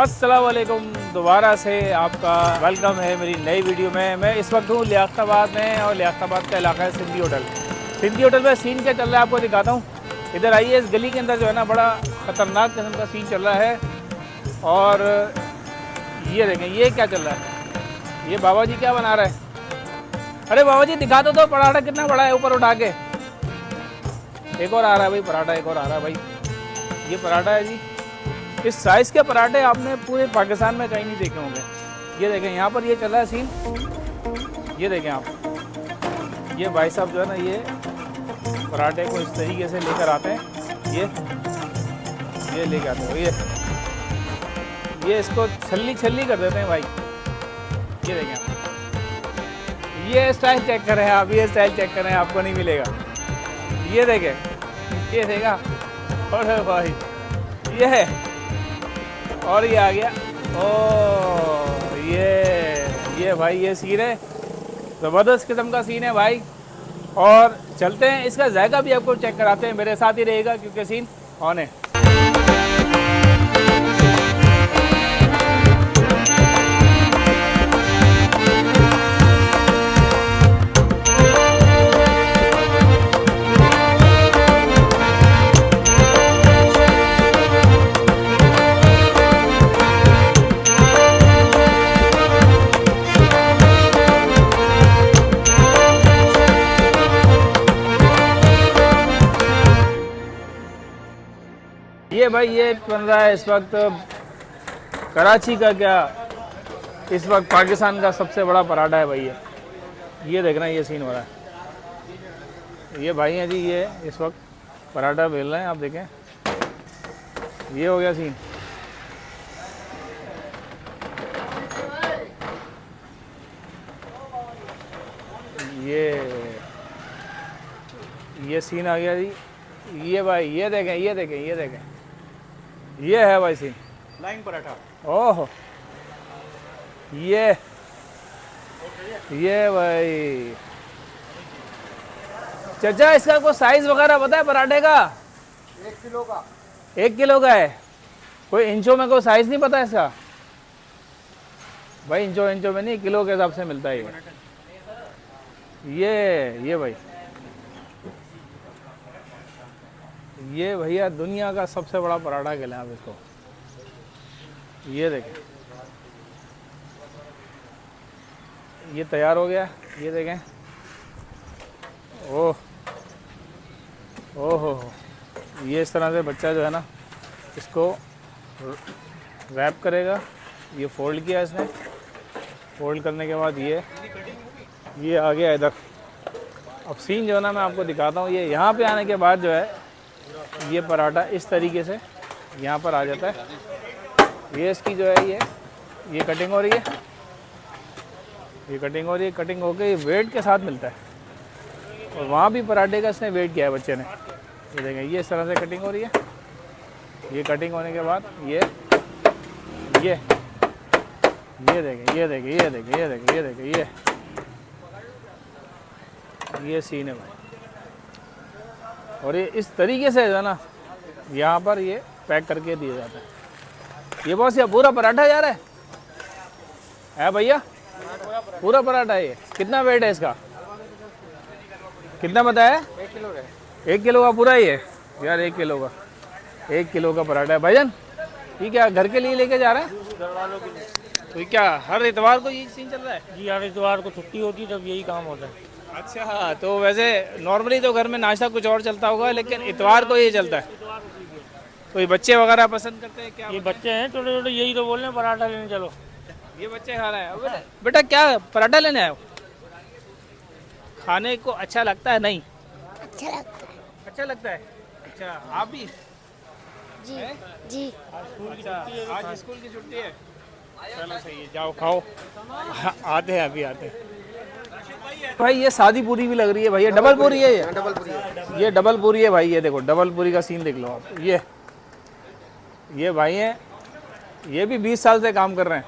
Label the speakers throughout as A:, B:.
A: अस्सलाम वालेकुम, दोबारा से आपका वेलकम है मेरी नई वीडियो में। मैं इस वक्त हूँ लियाकताबाद में और लियाकताबाद का इलाका है सिंधी होटल। सिंधी होटल में सीन क्या चल रहा है आपको दिखाता हूँ। इधर आइए, इस गली के अंदर जो है ना बड़ा ख़तरनाक किस्म का सीन चल रहा है। और ये देखें ये क्या चल रहा है, ये बाबा जी क्या बना रहे हैं। अरे बाबा जी दिखा दो पराठा कितना बड़ा है, ऊपर उठा के। एक और आ रहा है भाई पराठा, एक और आ रहा है भाई। ये पराठा है जी। इस साइज़ के पराठे आपने पूरे पाकिस्तान में कहीं नहीं देखे होंगे। ये देखें यहाँ पर ये चल रहा है सीन। ये देखें आप, ये भाई साहब जो है ना ये पराठे को इस तरीके से लेकर आते हैं। ये लेकर आते हैं, ये इसको छल्ली छल्ली कर देते हैं भाई। ये देखें आप, ये स्टाइल चेक करें आप, ये स्टाइल चेक करें, आपको नहीं मिलेगा। ये देखें, ये देगा। और भाई ये है, और ये आ गया। ओ ये भाई ये सीन है, ज़बरदस्त किस्म का सीन है भाई। और चलते हैं, इसका जायका भी आपको चेक कराते हैं। मेरे साथ ही रहेगा क्योंकि सीन ऑन है। ये भाई ये बन रहा है इस वक्त कराची का, क्या इस वक्त पाकिस्तान का सबसे बड़ा पराठा है भाई। ये देखना, ये सीन हो रहा है। ये भाई हैं जी, ये इस वक्त पराठा बेल रहे हैं, आप देखें। ये हो गया सीन। ये सीन आ गया जी। ये भाई ये देखें, ये देखें, ये देखें, ये है भाई सीन
B: फ्लाइंग पराठा।
A: ओह ये भाई चाचा, इसका कोई साइज वगैरह पता है पराठे का?
B: 1 किलो का।
A: 1 किलो का है। कोई इंचों में कोई साइज नहीं पता है इसका? भाई इंचों में नहीं, किलो के हिसाब से मिलता है ये भाई, ये भैया दुनिया का सबसे बड़ा पराठा कहलाए आप इसको। ये देखें, ये तैयार हो गया। ये देखें, ओह हो, ये इस तरह से बच्चा जो है ना इसको रैप करेगा। ये फोल्ड किया इसने, फोल्ड करने के बाद ये आ गया इधर। अब सीन जो है ना मैं आपको दिखाता हूँ। ये यहाँ पे आने के बाद जो है ये पराठा इस तरीके से यहाँ पर आ जाता है। ये इसकी जो है ये कटिंग हो रही है, ये कटिंग हो रही है। कटिंग होके ये वेट के साथ मिलता है। और वहाँ भी पराठे का इसने वेट किया है बच्चे ने। ये देखें, ये इस तरह से कटिंग हो रही है। ये कटिंग होने के बाद ये देखें, ये देखें, ये देखें, ये देखें, ये देखें, ये सीन है भाई। और ये इस तरीके से जो है ना यहाँ पर ये पैक करके दिया जाता है। ये बॉस, ये पूरा पराठा जा रहा है भैया? पूरा पराठा है। ये कितना वेट है इसका, कितना बताया?
B: 1 किलो है।
A: 1 किलो का पूरा ही है यार। 1 किलो का, 1 किलो का पराठा है भाईजान। ये क्या घर के लिए लेके जा रहे हैं?
B: घर वालों के लिए।
A: तो क्या हर इतवार को यही सीन चल रहा है?
B: जी, हर इतवार को छुट्टी होती है, तब यही काम होता है।
A: अच्छा, तो वैसे नॉर्मली तो घर में नाश्ता कुछ और चलता होगा, लेकिन इतवार को ये चलता है। तो ये बच्चे वगैरह पसंद करते हैं क्या?
B: ये बच्चे हैं छोटे छोटे, यही तो बोल रहे हैं पराठा लेने चलो।
A: ये बच्चे खा रहे हैं। बेटा क्या पराठा लेने आए हो? खाने को अच्छा लगता है? नहीं
C: अच्छा लगता है।
A: अच्छा लगता है। अच्छा, आप भी?
C: जी
A: है?
C: जी।
A: आज स्कूल की छुट्टी है। चलो सही है, जाओ खाओ। आते हैं, अभी आते हैं भाई। ये सादी पूरी भी लग रही है भाई। ये डबल पूरी है। ये डबल पूरी है भाई। ये देखो डबल पूरी का सीन देख लो आप। ये भाई हैं, ये भी 20 साल से काम कर रहे हैं।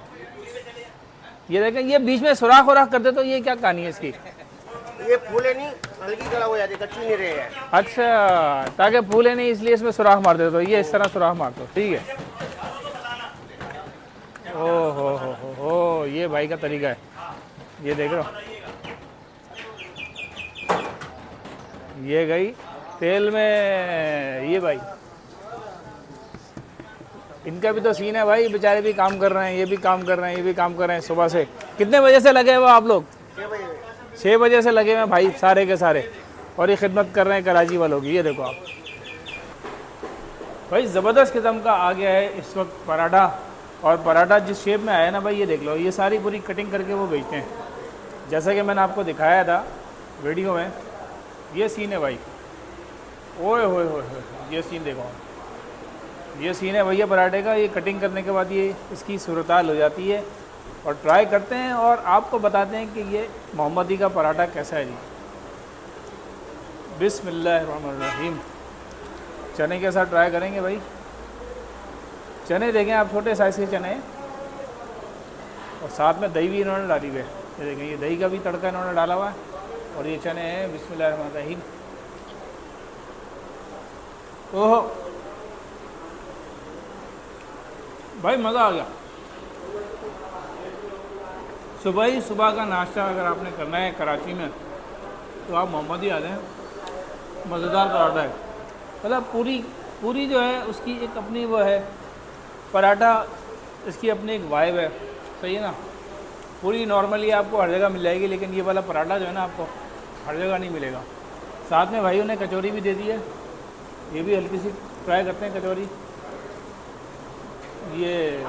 A: ये देखें, ये बीच में सुराख वराख करते, तो ये क्या कहानी है इसकी?
B: ये फूले नहीं, हल्की कड़ा हो जाती है, कच्ची नहीं रहे है।
A: अच्छा, ताकि फूले नहीं इसलिए इसमें सुराख मार दे। तो ये इस तरह सुराख मार दो, ठीक है। ये भाई का तरीका है, ये देख रहे हो, ये गई तेल में। ये भाई इनका भी तो सीन है भाई, बेचारे भी काम कर रहे हैं, ये भी काम कर रहे हैं, ये भी काम कर रहे हैं सुबह से। कितने बजे से लगे हुए आप लोग? 6 बजे से लगे हुए हैं भाई सारे के सारे, और ये खिदमत कर रहे हैं कराची वालों की। ये देखो आप भाई, ज़बरदस्त किस्म का आ गया है इस वक्त पराठा। और पराठा जिस शेप में आया ना भाई, ये देख लो, ये सारी पूरी कटिंग करके वो बेचते हैं, जैसा कि मैंने आपको दिखाया था वीडियो में। ये सीन है भाई, ओए होए होए होए, ये सीन देखो, ये सीन है भैया पराठे का। ये कटिंग करने के बाद ये इसकी सूरताल हो जाती है, और ट्राई करते हैं और आपको बताते हैं कि ये मोहम्मदी का पराठा कैसा है जी। बिस्मिल्लाहिर्रहमानिर्रहीम। चने के साथ ट्राई करेंगे भाई। चने देखें आप, छोटे साइज़ के चने, और साथ में दही भी इन्होंने डाली हुई है। ये देखें, ये दही का भी तड़का इन्होंने डाला हुआ है, और ये चने हैं। बिस्मिल्लाहिर्रहमानिर्रहीम। ओहो भाई, मज़ा आ गया। सुबह ही सुबह का नाश्ता अगर आपने करना है कराची में, तो आप मोहम्मदी आ जाएँ। मज़ेदार पराठा है, मतलब पूरी जो है उसकी एक अपनी वो है, पराठा इसकी अपनी एक वाइब है, सही है ना। पूरी नॉर्मली आपको हर जगह मिल जाएगी, लेकिन ये वाला पराठा जो है ना आपको हर जगह नहीं मिलेगा। साथ में भाइयों ने कचौरी भी दे दी है, ये भी हल्की सी ट्राई करते हैं कचौरी। ये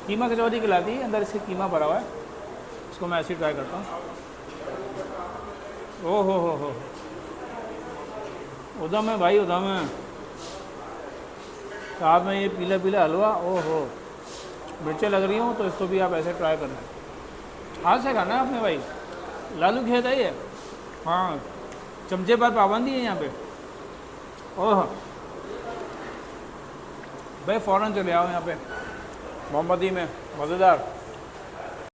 A: कीमा कचौरी खिलाती है, अंदर इसके कीमा भरा हुआ है, इसको मैं ऐसे ही ट्राई करता हूँ। ओ हो, उधम है भाई, उधम है। साथ में ये पीला पीला हलवा, ओहो, मिर्चें लग रही हूँ तो इसको भी आप ऐसे ट्राई करना। हाथ से खाना है आपने भाई, लालू खेत है ये। हाँ, चमचे पर पाबंदी है यहाँ पे। ओह भाई, फ़ौरन चले आओ यहाँ पे मोहम्मदी में, मज़ेदार।